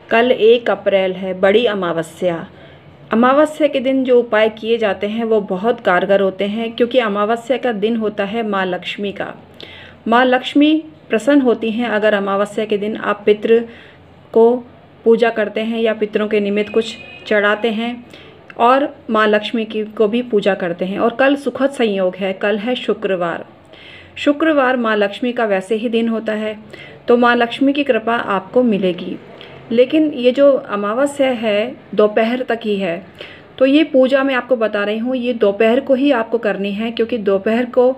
कल 1 अप्रैल है, बड़ी अमावस्या। अमावस्या के दिन जो उपाय किए जाते हैं वो बहुत कारगर होते हैं, क्योंकि अमावस्या का दिन होता है माँ लक्ष्मी का। माँ लक्ष्मी प्रसन्न होती हैं अगर अमावस्या के दिन आप पितृ को पूजा करते हैं या पितरों के निमित्त कुछ चढ़ाते हैं और माँ लक्ष्मी की को भी पूजा करते हैं। और कल सुखद संयोग है, कल है शुक्रवार। शुक्रवार माँ लक्ष्मी का वैसे ही दिन होता है, तो माँ लक्ष्मी की कृपा आपको मिलेगी। लेकिन ये जो अमावस्या है दोपहर तक ही है, तो ये पूजा मैं आपको बता रही हूँ, ये दोपहर को ही आपको करनी है, क्योंकि दोपहर को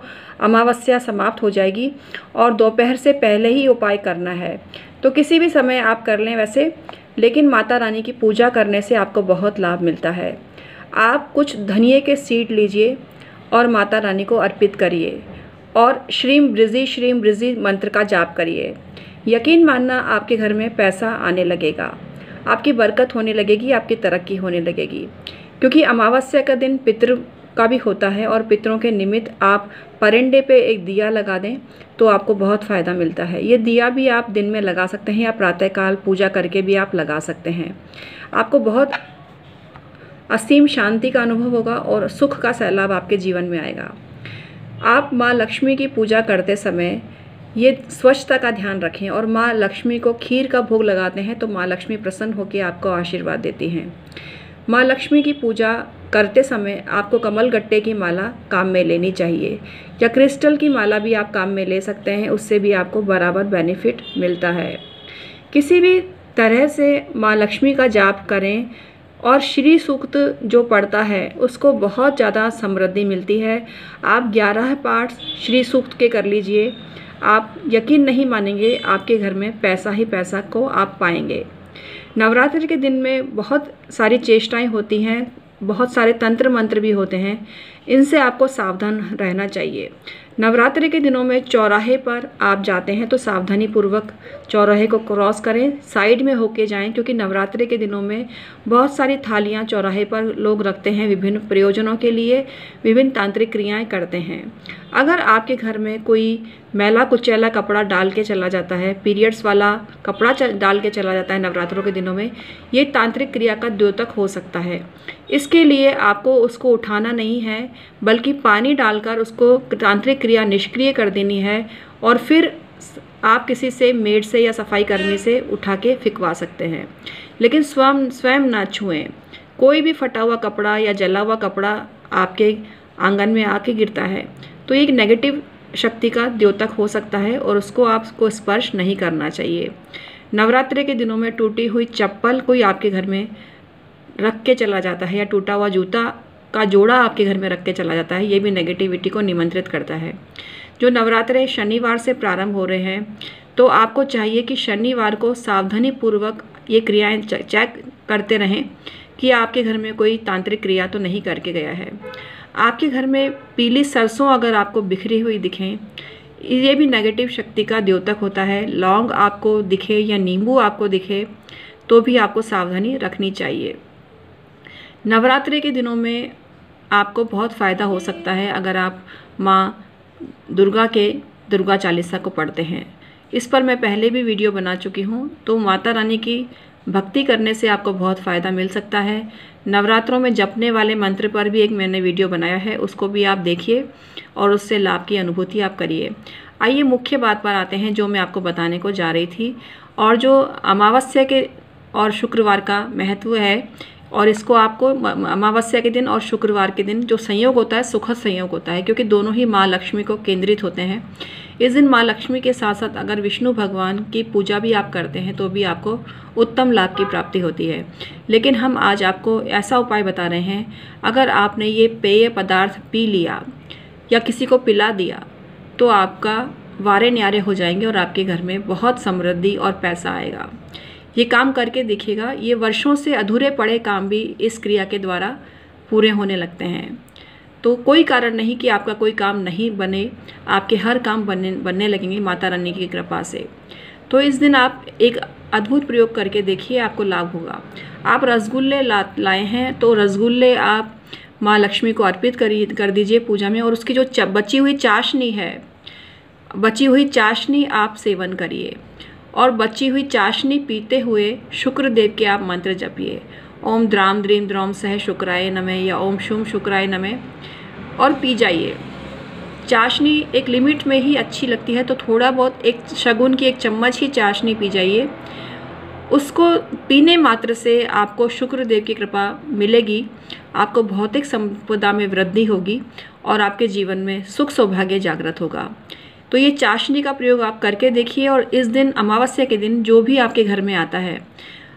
अमावस्या समाप्त हो जाएगी और दोपहर से पहले ही उपाय करना है। तो किसी भी समय आप कर लें वैसे, लेकिन माता रानी की पूजा करने से आपको बहुत लाभ मिलता है। आप कुछ धनिये के सीड लीजिए और माता रानी को अर्पित करिए और श्रीम बृजी मंत्र का जाप करिए। यकीन मानना आपके घर में पैसा आने लगेगा, आपकी बरकत होने लगेगी, आपकी तरक्की होने लगेगी। क्योंकि अमावस्या का दिन पितृ का भी होता है और पितरों के निमित्त आप परिंदे पे एक दिया लगा दें तो आपको बहुत फ़ायदा मिलता है। ये दिया भी आप दिन में लगा सकते हैं या प्रातःकाल पूजा करके भी आप लगा सकते हैं। आपको बहुत असीम शांति का अनुभव होगा और सुख का सैलाब आपके जीवन में आएगा। आप माँ लक्ष्मी की पूजा करते समय ये स्वच्छता का ध्यान रखें और माँ लक्ष्मी को खीर का भोग लगाते हैं तो माँ लक्ष्मी प्रसन्न होकर आपको आशीर्वाद देती हैं। माँ लक्ष्मी की पूजा करते समय आपको कमल गट्टे की माला काम में लेनी चाहिए या क्रिस्टल की माला भी आप काम में ले सकते हैं, उससे भी आपको बराबर बेनिफिट मिलता है। किसी भी तरह से माँ लक्ष्मी का जाप करें और श्री सूक्त जो पढ़ता है उसको बहुत ज़्यादा समृद्धि मिलती है। आप 11 पाठ श्री सूक्त के कर लीजिए, आप यकीन नहीं मानेंगे, आपके घर में पैसा ही पैसा को आप पाएंगे। नवरात्रि के दिन में बहुत सारी चेष्टाएं होती हैं, बहुत सारे तंत्र मंत्र भी होते हैं, इनसे आपको सावधान रहना चाहिए। नवरात्रि के दिनों में चौराहे पर आप जाते हैं तो सावधानी पूर्वक चौराहे को क्रॉस करें, साइड में होके जाएं, क्योंकि नवरात्रि के दिनों में बहुत सारी थालियां चौराहे पर लोग रखते हैं, विभिन्न प्रयोजनों के लिए विभिन्न तांत्रिक क्रियाएं करते हैं। अगर आपके घर में कोई मैला कुचैला कपड़ा डाल के चला जाता है, पीरियड्स वाला कपड़ा डाल के चला जाता है नवरात्रों के दिनों में, ये तांत्रिक क्रिया का द्योतक हो सकता है। इसके लिए आपको उसको उठाना नहीं है, बल्कि पानी डालकर उसको तांत्रिक क्रिया निष्क्रिय कर देनी है और फिर आप किसी से, मेड से या सफाई कर्मी से उठा के फिकवा सकते हैं। लेकिन स्वयं ना छुएं। कोई भी फटा हुआ कपड़ा या जला हुआ कपड़ा आपके आंगन में आके गिरता है तो एक नेगेटिव शक्ति का द्योतक हो सकता है और उसको आपको स्पर्श नहीं करना चाहिए। नवरात्रि के दिनों में टूटी हुई चप्पल कोई आपके घर में रख के चला जाता है या टूटा हुआ जूता का जोड़ा आपके घर में रख के चला जाता है, ये भी नेगेटिविटी को निमंत्रित करता है। जो नवरात्रे शनिवार से प्रारंभ हो रहे हैं तो आपको चाहिए कि शनिवार को सावधानी पूर्वक ये क्रियाएं चेक करते रहें कि आपके घर में कोई तांत्रिक क्रिया तो नहीं करके गया है। आपके घर में पीली सरसों अगर आपको बिखरी हुई दिखें, ये भी नेगेटिव शक्ति का द्योतक होता है। लौंग आपको दिखे या नींबू आपको दिखे तो भी आपको सावधानी रखनी चाहिए। नवरात्रि के दिनों में आपको बहुत फ़ायदा हो सकता है अगर आप माँ दुर्गा चालीसा को पढ़ते हैं। इस पर मैं पहले भी वीडियो बना चुकी हूँ, तो माता रानी की भक्ति करने से आपको बहुत फ़ायदा मिल सकता है। नवरात्रों में जपने वाले मंत्र पर भी एक मैंने वीडियो बनाया है, उसको भी आप देखिए और उससे लाभ की अनुभूति आप करिए। आइए मुख्य बात पर आते हैं जो मैं आपको बताने को जा रही थी, और जो अमावस्या के और शुक्रवार का महत्व है, और इसको आपको अमावस्या के दिन और शुक्रवार के दिन जो संयोग होता है सुखद संयोग होता है, क्योंकि दोनों ही माँ लक्ष्मी को केंद्रित होते हैं। इस दिन माँ लक्ष्मी के साथ साथ अगर विष्णु भगवान की पूजा भी आप करते हैं तो भी आपको उत्तम लाभ की प्राप्ति होती है। लेकिन हम आज आपको ऐसा उपाय बता रहे हैं, अगर आपने ये पेय पदार्थ पी लिया या किसी को पिला दिया तो आपका वारे न्यारे हो जाएंगे और आपके घर में बहुत समृद्धि और पैसा आएगा। ये काम करके देखिएगा, ये वर्षों से अधूरे पड़े काम भी इस क्रिया के द्वारा पूरे होने लगते हैं। तो कोई कारण नहीं कि आपका कोई काम नहीं बने, आपके हर काम बनने लगेंगे माता रानी की कृपा से। तो इस दिन आप एक अद्भुत प्रयोग करके देखिए, आपको लाभ होगा। आप रसगुल्ले लाए हैं तो रसगुल्ले आप माँ लक्ष्मी को अर्पित कर दीजिए पूजा में, और उसकी जो बची हुई चाशनी है, बची हुई चाशनी आप सेवन करिए। और बची हुई चाशनी पीते हुए शुक्रदेव के आप मंत्र जपिए। ओम द्राम द्रीम द्रौम सह शुक्राय नमः या ओम शुम शुक्राय नमः, और पी जाइए। चाशनी एक लिमिट में ही अच्छी लगती है, तो थोड़ा बहुत एक शगुन की 1 चम्मच ही चाशनी पी जाइए। उसको पीने मात्र से आपको शुक्रदेव की कृपा मिलेगी, आपको भौतिक संपदा में वृद्धि होगी और आपके जीवन में सुख सौभाग्य जागृत होगा। तो ये चाशनी का प्रयोग आप करके देखिए। और इस दिन अमावस्या के दिन जो भी आपके घर में आता है,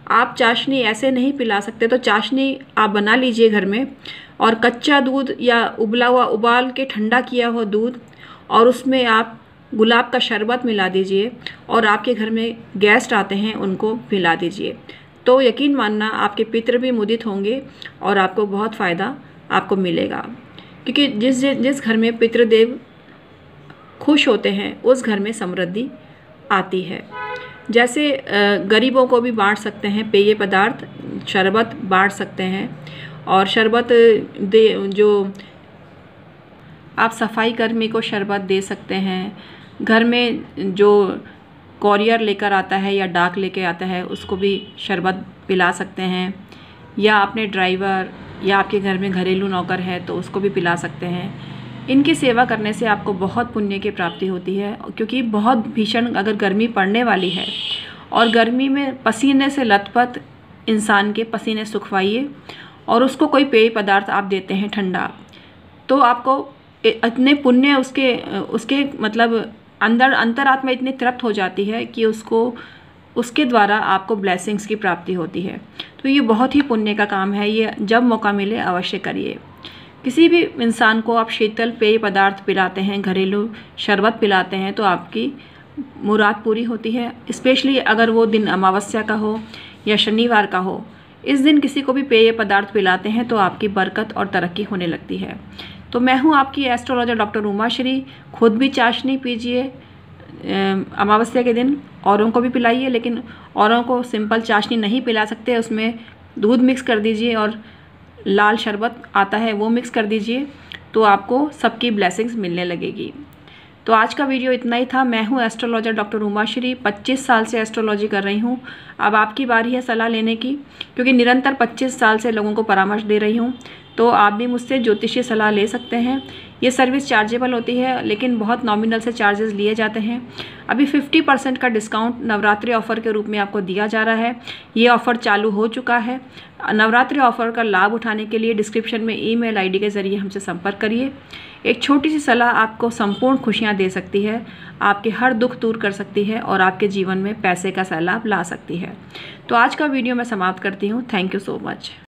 आप चाशनी ऐसे नहीं पिला सकते, तो चाशनी आप बना लीजिए घर में, और कच्चा दूध या उबला हुआ उबाल के ठंडा किया हुआ दूध, और उसमें आप गुलाब का शरबत मिला दीजिए, और आपके घर में गेस्ट आते हैं उनको पिला दीजिए। तो यकीन मानना आपके पितृ भी मुदित होंगे और आपको बहुत फ़ायदा आपको मिलेगा, क्योंकि जिस घर में पितृदेव खुश होते हैं उस घर में समृद्धि आती है। जैसे गरीबों को भी बांट सकते हैं पेय पदार्थ, शरबत बांट सकते हैं, और शरबत जो आप सफाई कर्मी को शरबत दे सकते हैं। घर में जो कॉरियर लेकर आता है या डाक लेके आता है उसको भी शरबत पिला सकते हैं, या अपने ड्राइवर या आपके घर में घरेलू नौकर है तो उसको भी पिला सकते हैं। इनकी सेवा करने से आपको बहुत पुण्य की प्राप्ति होती है, क्योंकि बहुत भीषण अगर गर्मी पड़ने वाली है और गर्मी में पसीने से लथपथ इंसान के पसीने सुखवाइए और उसको कोई पेय पदार्थ आप देते हैं ठंडा, तो आपको इतने पुण्य उसके मतलब अंतरात्मा इतनी तृप्त हो जाती है कि उसके द्वारा आपको ब्लेसिंग्स की प्राप्ति होती है। तो ये बहुत ही पुण्य का काम है, ये जब मौका मिले अवश्य करिए। किसी भी इंसान को आप शीतल पेय पदार्थ पिलाते हैं, घरेलू शरबत पिलाते हैं, तो आपकी मुराद पूरी होती है। स्पेशली अगर वो दिन अमावस्या का हो या शनिवार का हो, इस दिन किसी को भी पेय पदार्थ पिलाते हैं तो आपकी बरकत और तरक्की होने लगती है। तो मैं हूँ आपकी एस्ट्रोलॉजर डॉक्टर उमाश्री। खुद भी चाशनी पीजिए अमावस्या के दिन, औरों को भी पिलाइए, लेकिन औरों को सिंपल चाशनी नहीं पिला सकते, उसमें दूध मिक्स कर दीजिए और लाल शरबत आता है वो मिक्स कर दीजिए, तो आपको सबकी ब्लेसिंग्स मिलने लगेगी। तो आज का वीडियो इतना ही था। मैं हूँ एस्ट्रोलॉजर डॉक्टर उमाश्री, 25 साल से एस्ट्रोलॉजी कर रही हूँ। अब आपकी बारी है सलाह लेने की, क्योंकि निरंतर 25 साल से लोगों को परामर्श दे रही हूँ, तो आप भी मुझसे ज्योतिषीय सलाह ले सकते हैं। ये सर्विस चार्जेबल होती है, लेकिन बहुत नॉमिनल से चार्जेस लिए जाते हैं। अभी 50% का डिस्काउंट नवरात्रि ऑफ़र के रूप में आपको दिया जा रहा है। ये ऑफ़र चालू हो चुका है। नवरात्रि ऑफ़र का लाभ उठाने के लिए डिस्क्रिप्शन में ईमेल आईडी के ज़रिए हमसे संपर्क करिए। एक छोटी सी सलाह आपको संपूर्ण खुशियाँ दे सकती है, आपके हर दुख दूर कर सकती है और आपके जीवन में पैसे का सैलाब ला सकती है। तो आज का वीडियो मैं समाप्त करती हूँ। Thank you so much.